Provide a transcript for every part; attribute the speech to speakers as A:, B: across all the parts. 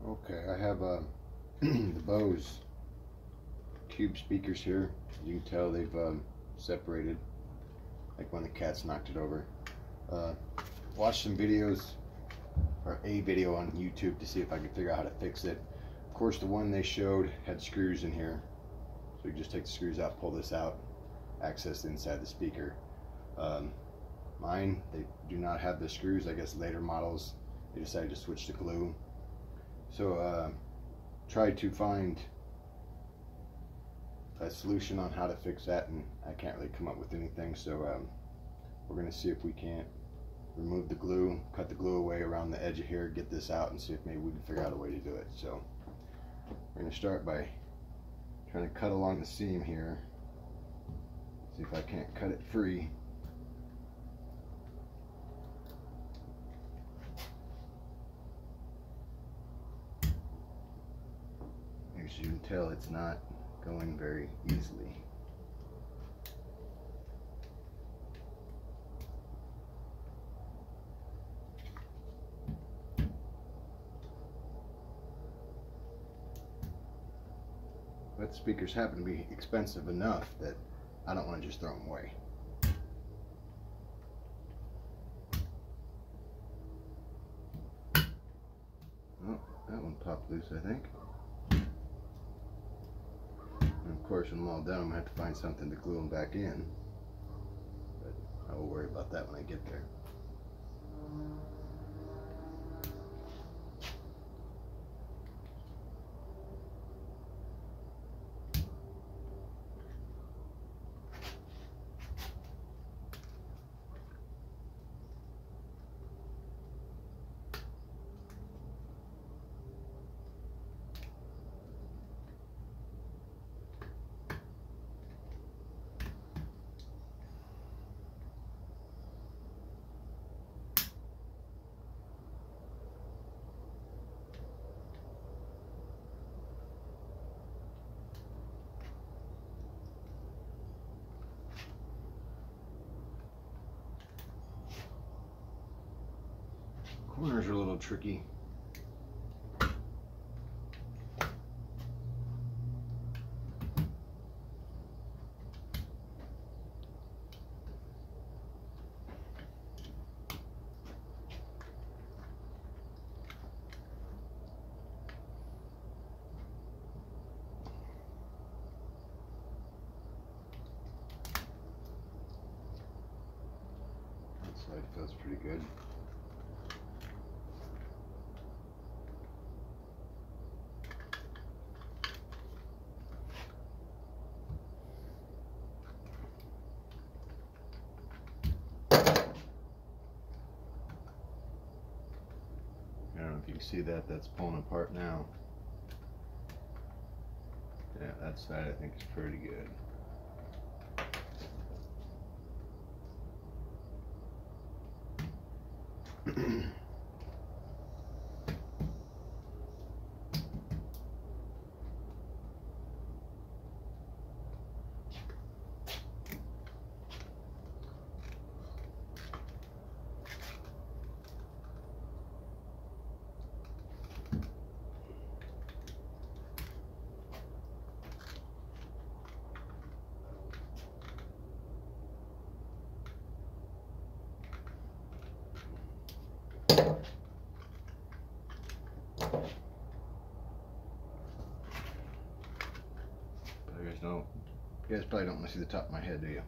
A: Okay, I have the Bose cube speakers here. You can tell they've separated, like when the cats knocked it over. Watched some videos, or a video on YouTube, to see if I could figure out how to fix it. Of course, the one they showed had screws in here, so you just take the screws out, pull this out, access the inside the speaker. Mine, they do not have the screws. I guess later models they decided to switch to glue. So tried to find a solution on how to fix that, and I can't really come up with anything. So we're going to see if we can't remove the glue, cut the glue away around the edge of here, get this out, and see if maybe we can figure out a way to do it. So we're going to start by trying to cut along the seam here, see if I can't cut it free. As you can tell, it's not going very easily. But the speakers happen to be expensive enough that I don't want to just throw them away. Oh, that one popped loose, I think. And of course, when I'm all done, I'm going to have to find something to glue them back in. But I will worry about that when I get there. Corners are a little tricky. That side feels pretty good. I don't know if you can see that, that's pulling apart now. Yeah, that side I think is pretty good. You guys probably don't want to see the top of my head, do you?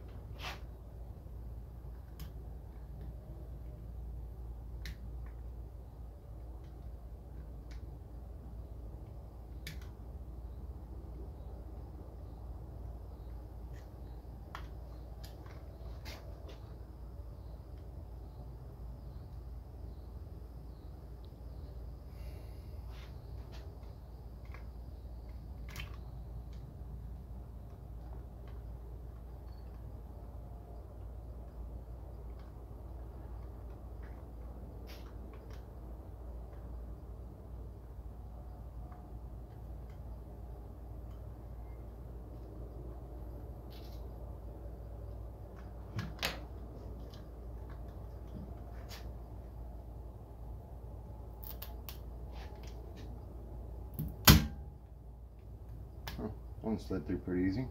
A: One slid through pretty easy.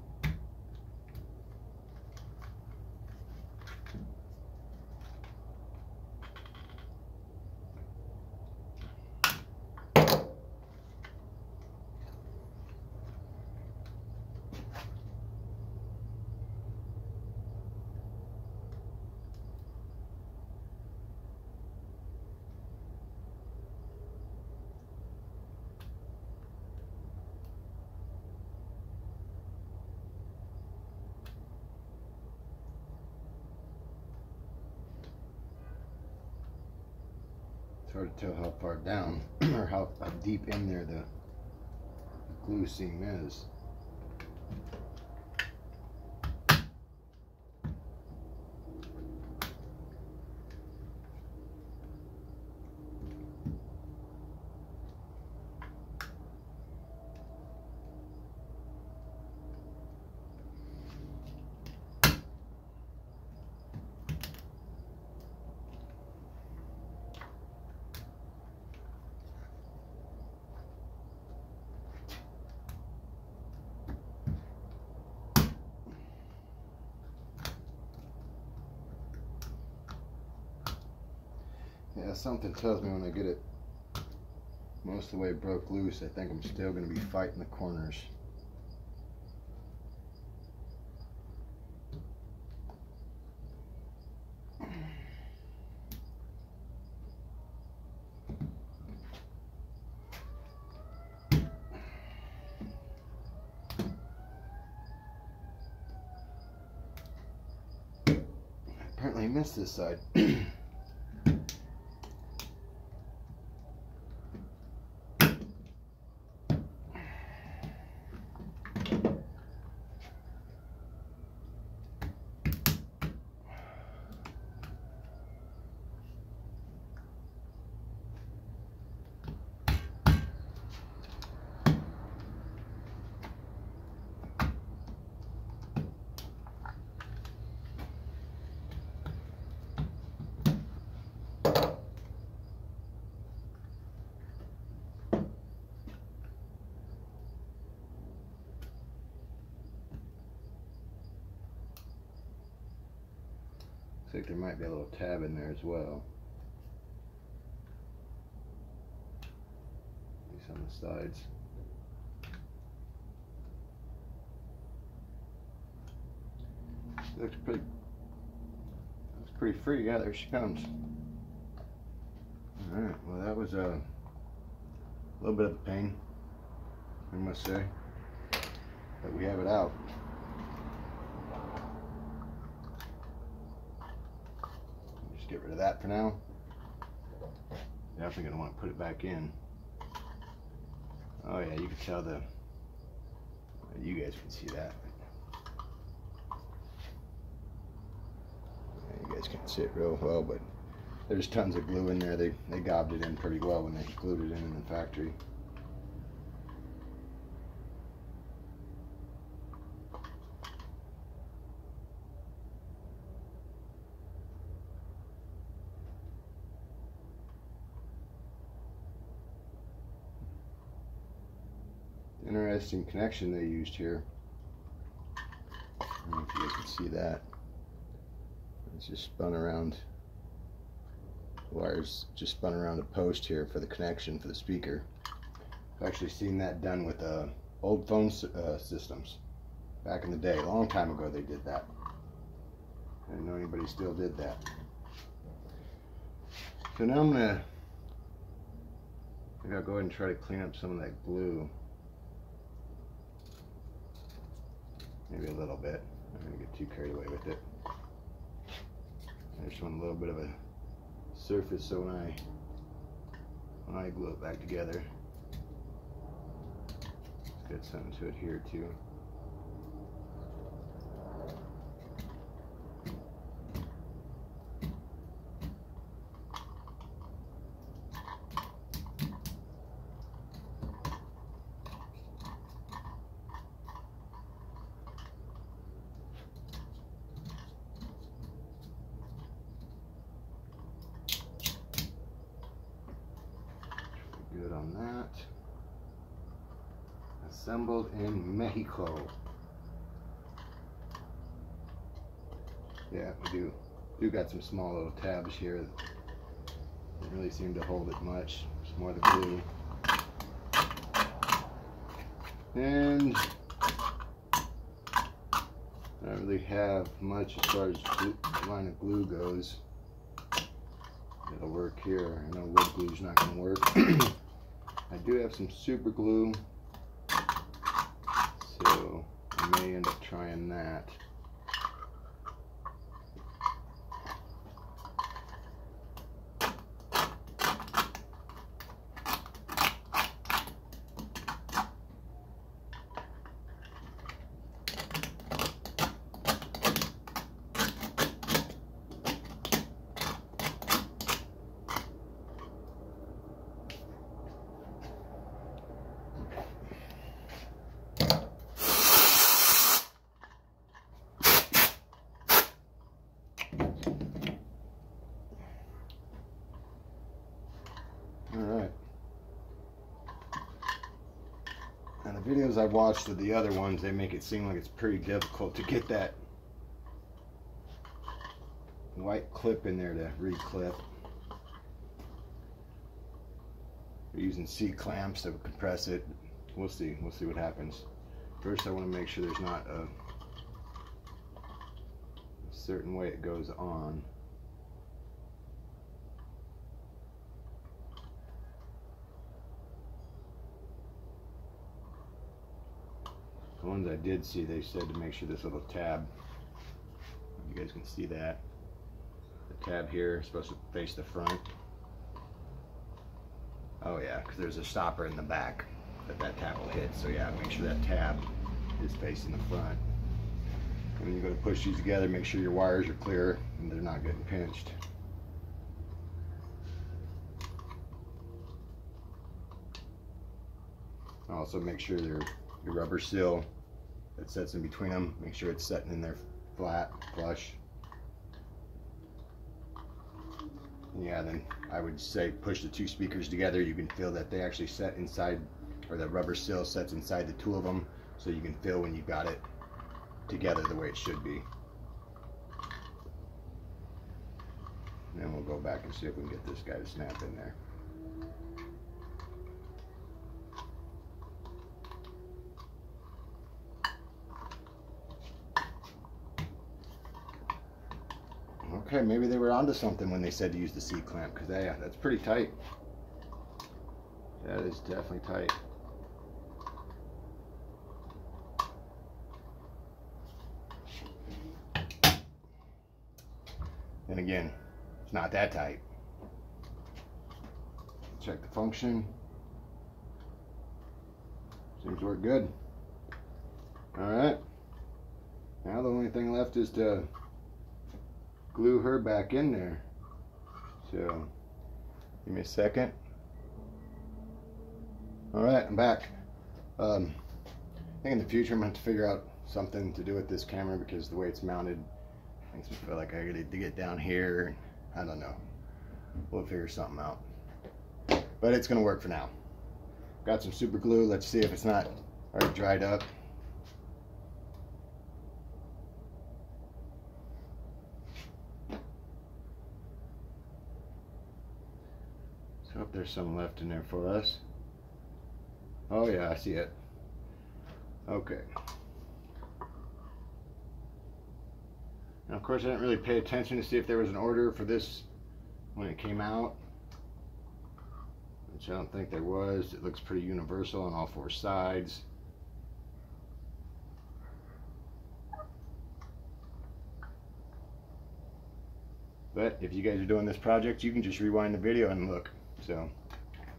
A: It's hard to tell how far down or how deep in there the glue seam is. Yeah, something tells me when I get it most of the way broke loose, I think I'm still going to be fighting the corners. Apparently I missed this side. Looks like there might be a little tab in there as well. At least on the sides. Looks pretty free. Yeah, there she comes. Alright, well that was a little bit of a pain, I must say. But we have it out. Get rid of that for now. Definitely gonna want to put it back in. Oh yeah, you can tell you guys can see that. Yeah, you guys can't see it real well, but there's tons of glue in there. They gobbed it in pretty well when they glued it in the factory. Interesting connection they used here. I don't know if you guys can see that. It's just spun around. The wires just spun around a post here for the connection for the speaker. I've actually seen that done with old phone systems back in the day. A long time ago they did that. I didn't know anybody still did that. So now I'm gonna, I think I'll go ahead and try to clean up some of that glue. Maybe a little bit. I'm going to get too carried away with it. I just want a little bit of a surface so when I glue it back together, it's got something to it here too. Good on that. Assembled in Mexico. Yeah, we do got some small little tabs here that don't really seem to hold it much. It's more the glue. And I don't really have much as far as line of glue goes. It'll work here. I know wood glue's not going to work. I do have some super glue, so I may end up trying that. Alright. Now the videos I've watched of the other ones, they make it seem like it's pretty difficult to get that white clip in there to re-clip. They're using C-clamps to compress it. We'll see what happens. First I want to make sure there's not a certain way it goes on. The ones I did see, they said to make sure this little tab, you guys can see that, the tab here is supposed to face the front. Oh yeah, because there's a stopper in the back that tab will hit, so yeah, make sure that tab is facing the front. And when you go to push these together, make sure your wires are clear and they're not getting pinched. Also make sure your rubber seal that sets in between them, make sure it's setting in there flat, flush. Yeah, then I would say push the two speakers together. You can feel that they actually set inside, or the rubber seal sets inside the two of them, so you can feel when you got it together the way it should be. And then we'll go back and see if we can get this guy to snap in there. Okay, maybe they were onto something when they said to use the C-clamp, because that's pretty tight. That is definitely tight. And again, it's not that tight. Check the function. Seems to work good. Alright. Now the only thing left is to glue her back in there. So, give me a second. Alright, I'm back. I think in the future I'm going to have to figure out something to do with this camera, because the way it's mounted makes me feel like I gotta get down here. I don't know. We'll figure something out. But it's going to work for now. Got some super glue. Let's see if it's not already dried up. So hope there's some left in there for us. Oh yeah, I see it. Okay. Now of course I didn't really pay attention to see if there was an order for this when it came out, which I don't think there was. It looks pretty universal on all four sides. But if you guys are doing this project, you can just rewind the video and look. So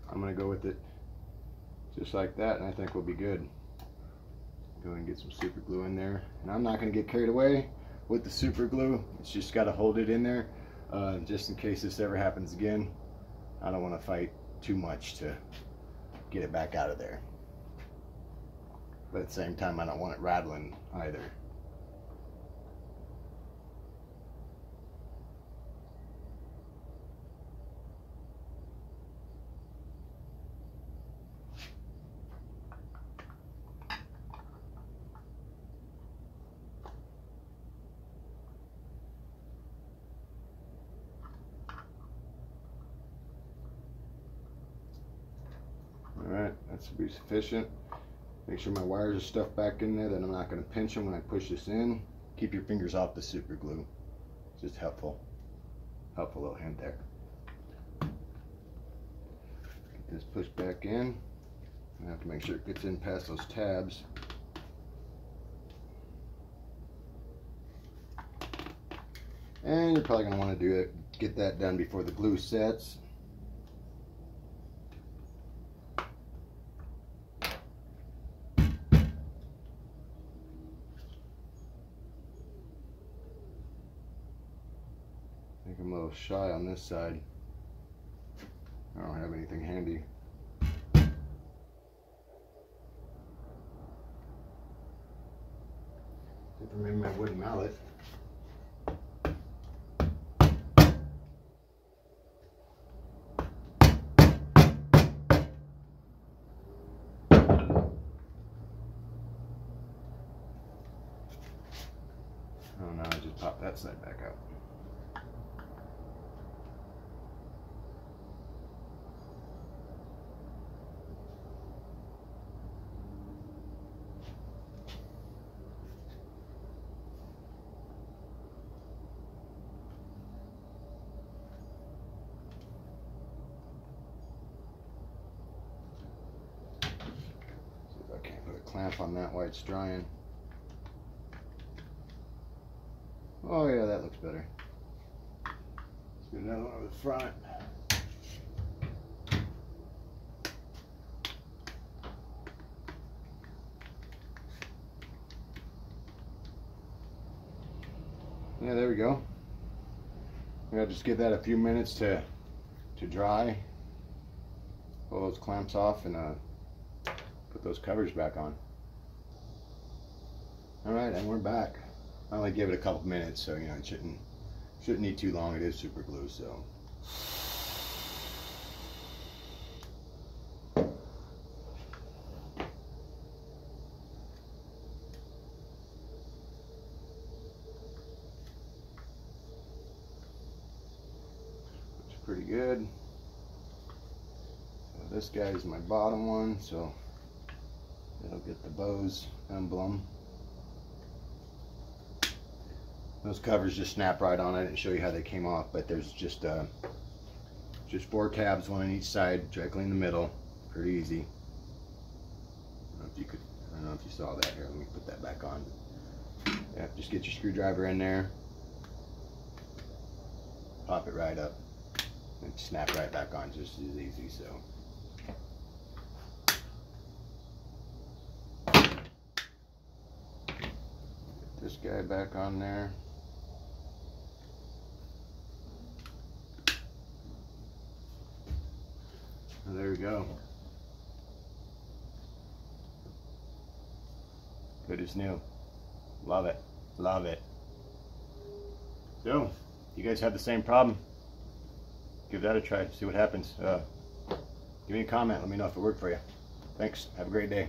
A: I'm going to go with it just like that, and I think we'll be good. Go ahead and get some super glue in there. And I'm not going to get carried away with the super glue. It's just got to hold it in there just in case this ever happens again. I don't want to fight too much to get it back out of there. But at the same time, I don't want it rattling either. That should be sufficient. Make sure my wires are stuffed back in there, then I'm not going to pinch them when I push this in. Keep your fingers off the super glue. It's just helpful little hint there. Get this pushed back in. I have to make sure it gets in past those tabs. And you're probably going to want to get that done before the glue sets. I think I'm a little shy on this side. I don't have anything handy. Except for maybe my wooden mallet. Oh no, I just popped that side back out. See if I can't put a clamp on that while it's drying. Oh yeah, that looks better. Let's get another one over the front. Yeah, there we go. I'm gonna just give that a few minutes to dry. Pull those clamps off and put those covers back on. All right, and we're back. I only gave it a couple minutes, so you know it shouldn't need too long. It is super glue, so. Looks pretty good. So this guy is my bottom one, so it'll get the Bose emblem. Those covers just snap right on it and show you how they came off, but there's just 4 tabs, one on each side, directly in the middle. Pretty easy. I don't know if you saw that. Here, let me put that back on. Yeah, just get your screwdriver in there, pop it right up, and snap right back on, just as easy. So. Get this guy back on there. There we go. Good as new. Love it. Love it. So, you guys have the same problem? Give that a try. See what happens. Give me a comment. Let me know if it worked for you. Thanks. Have a great day.